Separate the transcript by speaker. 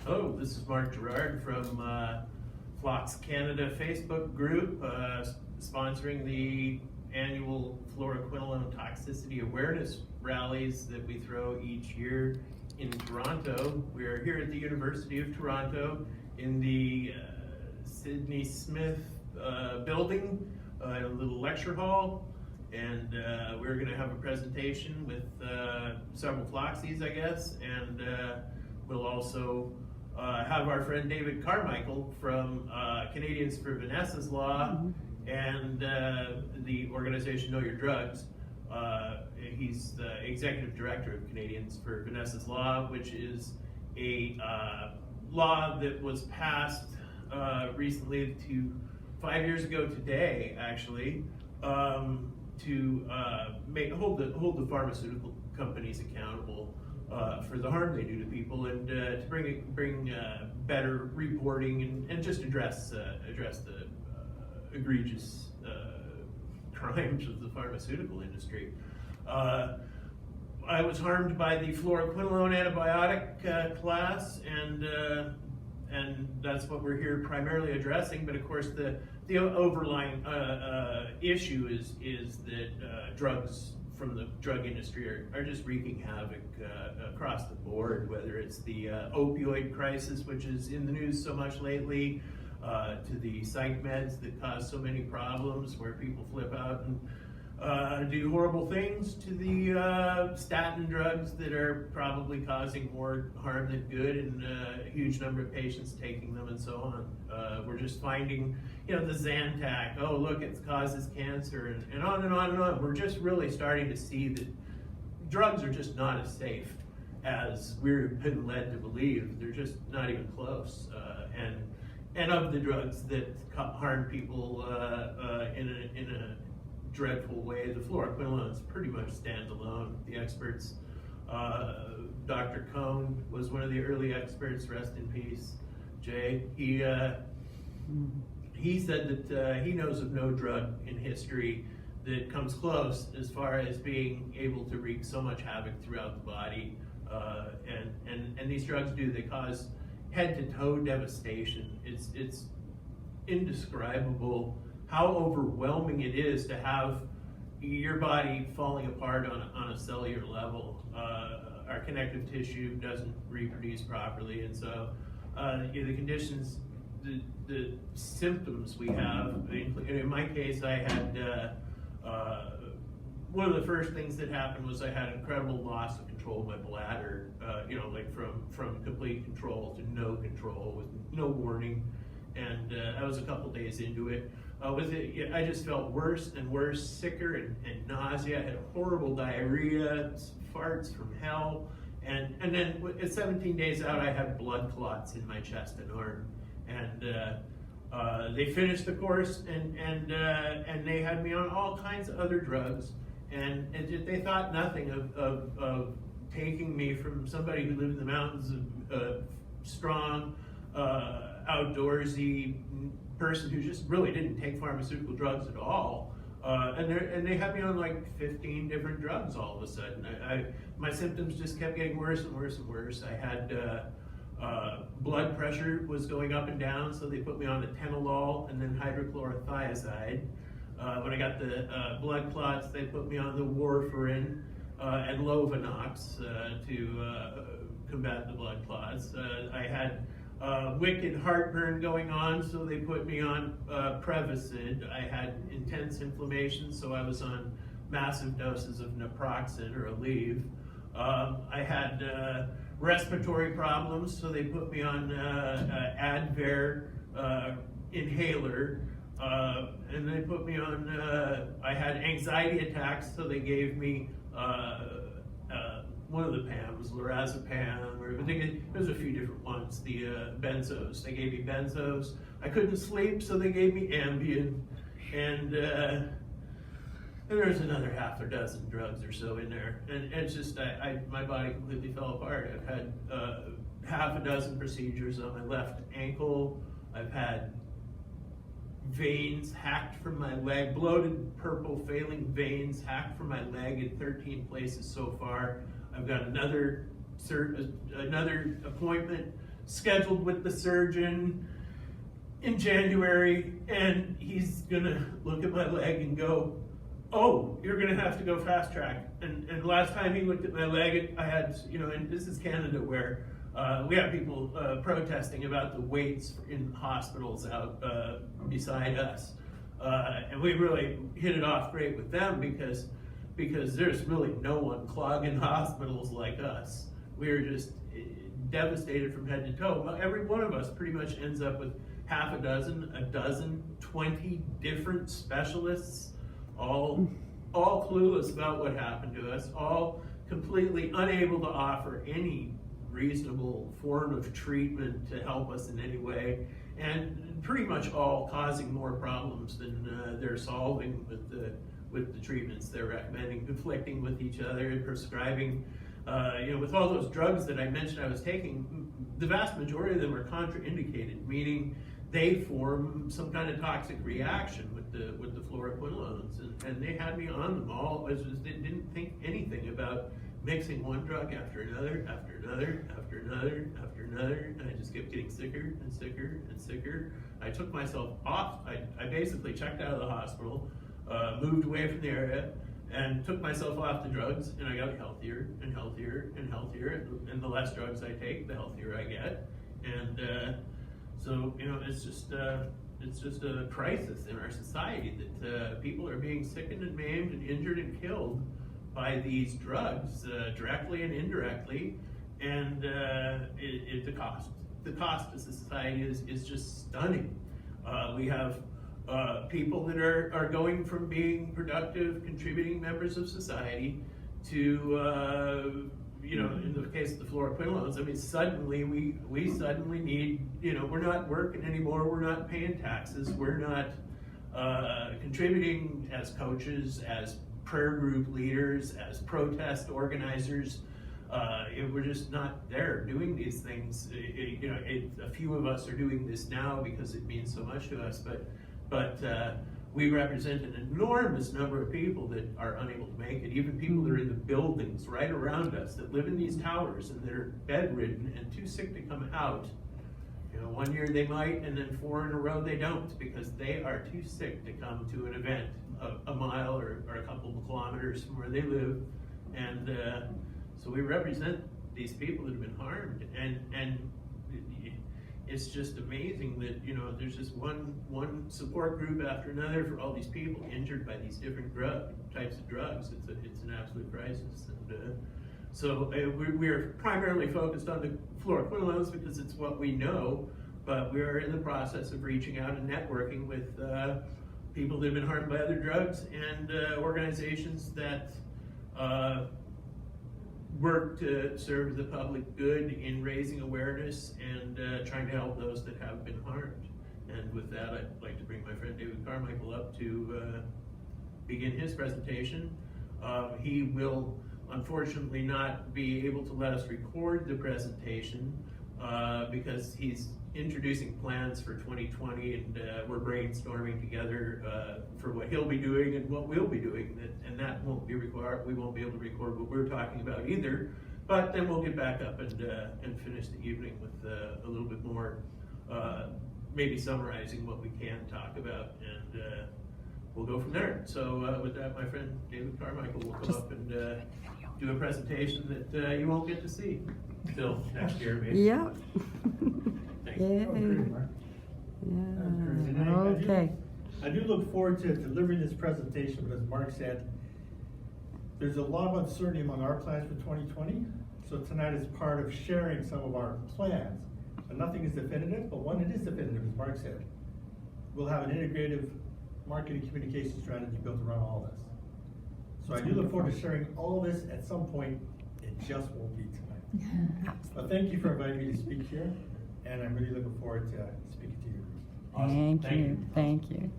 Speaker 1: Hello, this is Mark Gerard from Flox Canada Facebook group, sponsoring the annual fluoroquinolone toxicity awareness rallies that we throw each year in Toronto. We are here at the University of Toronto in the Sidney Smith building, in a little lecture hall, and we're going to have a presentation with several floxies, I guess, and we'll also have our friend David Carmichael from Canadians for Vanessa's Law and the organization Know Your Drugs. He's the executive director of Canadians for Vanessa's Law, which is a law that was passed recently 5 years ago today, actually, to hold the pharmaceutical companies accountable for the harm they do to people, and to bring better reporting and just address the egregious crimes of the pharmaceutical industry. I was harmed by the fluoroquinolone antibiotic class, and that's what we're here primarily addressing. But of course, the overlying issue is that drugs from the drug industry are just wreaking havoc across the board, whether it's the opioid crisis, which is in the news so much lately, to the psych meds that cause so many problems where people flip out and do horrible things, to the statin drugs that are probably causing more harm than good, and a huge number of patients taking them, and so on. We're just finding, the Zantac, oh look, it causes cancer, and on and on and on. We're just really starting to see that drugs are just not as safe as we've been led to believe. They're just not even close. And of the drugs that harm people in a dreadful way, the fluoroquinolones pretty much stand alone. The experts, Dr. Cohn was one of the early experts, rest in peace, Jay. He said that he knows of no drug in history that comes close as far as being able to wreak so much havoc throughout the body. And these drugs they cause head-to-toe devastation. It's indescribable how overwhelming it is to have your body falling apart on a cellular level. Our connective tissue doesn't reproduce properly, and so the conditions, the symptoms we have, in my case, I had, one of the first things that happened was I had incredible loss of control of my bladder, like from complete control to no control with no warning. And I was a couple days into it. I just felt worse and worse, sicker and nausea. I had horrible diarrhea, farts from hell. And then at 17 days out, I had blood clots in my chest and arm. And they finished the course, and they had me on all kinds of other drugs. And they thought nothing of taking me from somebody who lived in the mountains, of strong, outdoorsy person who just really didn't take pharmaceutical drugs at all, and they had me on like 15 different drugs all of a sudden. My symptoms just kept getting worse and worse and worse. I had blood pressure was going up and down, so they put me on atenolol and then hydrochlorothiazide. When I got the blood clots, they put me on the warfarin and Lovenox to combat the blood clots. I had wicked heartburn going on, so they put me on Prevacid. I had intense inflammation, so I was on massive doses of naproxen or Aleve. I had respiratory problems, so they put me on Advair inhaler, and they put me on, I had anxiety attacks, so they gave me one of the PAMs, lorazepam, or there's a few different ones, the benzos. They gave me benzos. I couldn't sleep, so they gave me Ambien, and there's another half a dozen drugs or so in there. And it's just, my body completely fell apart. I've had half a dozen procedures on my left ankle. I've had veins hacked from my leg, bloated purple failing veins hacked from my leg in 13 places so far. I've got another appointment scheduled with the surgeon in January, and he's gonna look at my leg and go, "Oh, you're gonna have to go fast track." And last time he looked at my leg, I had, and this is Canada where we have people protesting about the waits in hospitals out beside us. And we really hit it off great with them because there's really no one clogging hospitals like us. We're just devastated from head to toe. Every one of us pretty much ends up with half a dozen, 20 different specialists, all clueless about what happened to us, all completely unable to offer any reasonable form of treatment to help us in any way, and pretty much all causing more problems than they're solving with the treatments they're recommending, conflicting with each other, and prescribing. With all those drugs that I mentioned I was taking, the vast majority of them are contraindicated, meaning they form some kind of toxic reaction with the fluoroquinolones, and they had me on them all. They didn't think anything about mixing one drug after another, after another, after another, after another, and I just kept getting sicker and sicker and sicker. I took myself off. I basically checked out of the hospital, moved away from the area, and took myself off the drugs, and I got healthier and healthier and healthier. And the less drugs I take, the healthier I get. And so it's just a crisis in our society that people are being sickened and maimed and injured and killed by these drugs, directly and indirectly. And the cost to society is just stunning. We have people that are going from being productive, contributing members of society to, in the case of the fluoroquinolones, I mean, suddenly we suddenly need, we're not working anymore, we're not paying taxes, we're not contributing as coaches, as prayer group leaders, as protest organizers. We're just not there doing these things. A few of us are doing this now because it means so much to us, but we represent an enormous number of people that are unable to make it, even people that are in the buildings right around us, that live in these towers and that are bedridden and too sick to come out. One year they might, and then 4 in a row they don't, because they are too sick to come to an event a mile or a couple of kilometers from where they live. And so we represent these people that have been harmed, and it's just amazing that there's just one support group after another for all these people injured by these different types of drugs. It's an absolute crisis, and so we're primarily focused on the fluoroquinolones because it's what we know. But we're in the process of reaching out and networking with people that have been harmed by other drugs and organizations that work to serve the public good in raising awareness and trying to help those that have been harmed. And with that, I'd like to bring my friend David Carmichael up to begin his presentation. He will unfortunately not be able to let us record the presentation because he's introducing plans for 2020, and we're brainstorming together for what he'll be doing and what we'll be doing, and that won't be required. We won't be able to record what we're talking about either, but then we'll get back up and finish the evening with a little bit more, maybe summarizing what we can talk about, and we'll go from there. So with that, my friend David Carmichael will come up and do a presentation that you won't get to see until next year, maybe.
Speaker 2: Yeah.
Speaker 3: Yeah.
Speaker 2: Okay.
Speaker 3: I do look forward to delivering this presentation, but as Mark said, there's a lot of uncertainty among our plans for 2020. So tonight is part of sharing some of our plans. And nothing is definitive, but one it is definitive, as Mark said. We'll have an integrative marketing communication strategy built around all this. So I do look forward to sharing all this at some point. It just won't be tonight. But thank you for inviting me to speak here. And I'm really looking forward to speaking to you.
Speaker 2: Awesome. Thank you. Thank you.